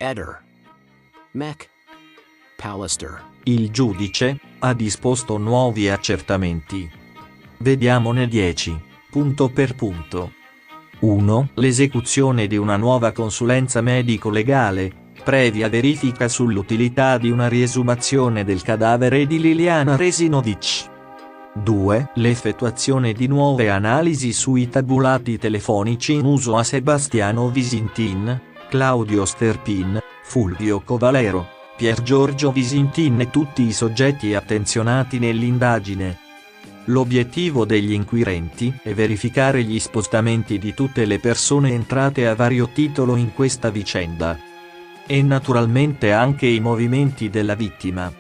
Eder. Mech. Pallister. Il giudice ha disposto nuovi accertamenti. Vediamone 10, punto per punto. 1. L'esecuzione di una nuova consulenza medico-legale, previa verifica sull'utilità di una riesumazione del cadavere di Liliana Resinovic. 2. L'effettuazione di nuove analisi sui tabulati telefonici in uso a Sebastiano Visintin, Claudio Sterpin, Fulvio Covalero, Piergiorgio Visintin e tutti i soggetti attenzionati nell'indagine. L'obiettivo degli inquirenti è verificare gli spostamenti di tutte le persone entrate a vario titolo in questa vicenda. E naturalmente anche i movimenti della vittima.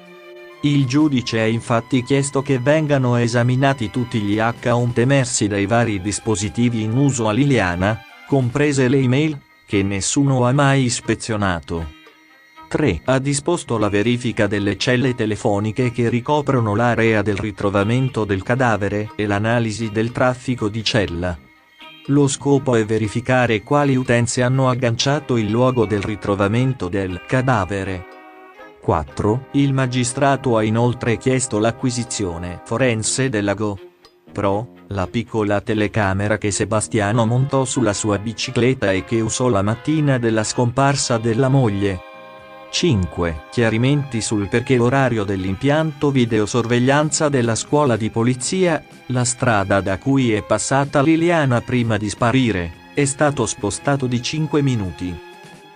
Il giudice ha infatti chiesto che vengano esaminati tutti gli account emersi dai vari dispositivi in uso a Liliana, comprese le email, che nessuno ha mai ispezionato. 3. Ha disposto la verifica delle celle telefoniche che ricoprono l'area del ritrovamento del cadavere e l'analisi del traffico di cella. Lo scopo è verificare quali utenze hanno agganciato il luogo del ritrovamento del cadavere. 4. Il magistrato ha inoltre chiesto l'acquisizione forense della GoPro, la piccola telecamera che Sebastiano montò sulla sua bicicletta e che usò la mattina della scomparsa della moglie. 5. Chiarimenti sul perché l'orario dell'impianto videosorveglianza della scuola di polizia, la strada da cui è passata Liliana prima di sparire, è stato spostato di 5 minuti.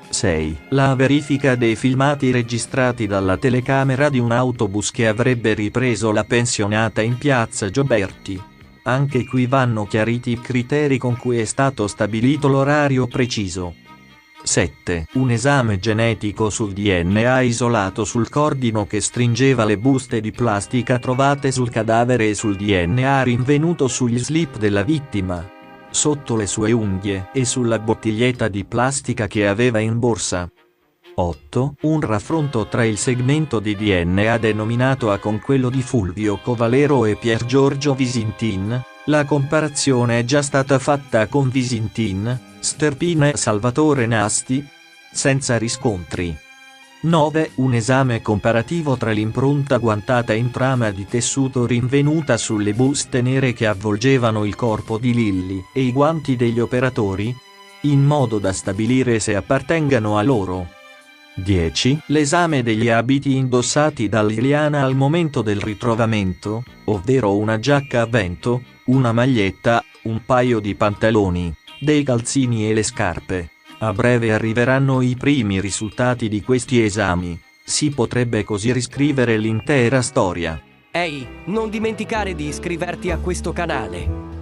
6. La verifica dei filmati registrati dalla telecamera di un autobus che avrebbe ripreso la pensionata in piazza Gioberti. Anche qui vanno chiariti i criteri con cui è stato stabilito l'orario preciso. 7. Un esame genetico sul DNA isolato sul cordino che stringeva le buste di plastica trovate sul cadavere e sul DNA rinvenuto sugli slip della vittima, sotto le sue unghie e sulla bottiglietta di plastica che aveva in borsa. 8. Un raffronto tra il segmento di DNA denominato A con quello di Fulvio Covalero e Piergiorgio Visintin. La comparazione è già stata fatta con Visintin, Sterpin e Salvatore Nasti, senza riscontri. 9. Un esame comparativo tra l'impronta guantata in trama di tessuto rinvenuta sulle buste nere che avvolgevano il corpo di Lilli e i guanti degli operatori, in modo da stabilire se appartengano a loro. 10. L'esame degli abiti indossati da Liliana al momento del ritrovamento, ovvero una giacca a vento, una maglietta, un paio di pantaloni, dei calzini e le scarpe. A breve arriveranno i primi risultati di questi esami. Si potrebbe così riscrivere l'intera storia. Ehi, non dimenticare di iscriverti a questo canale.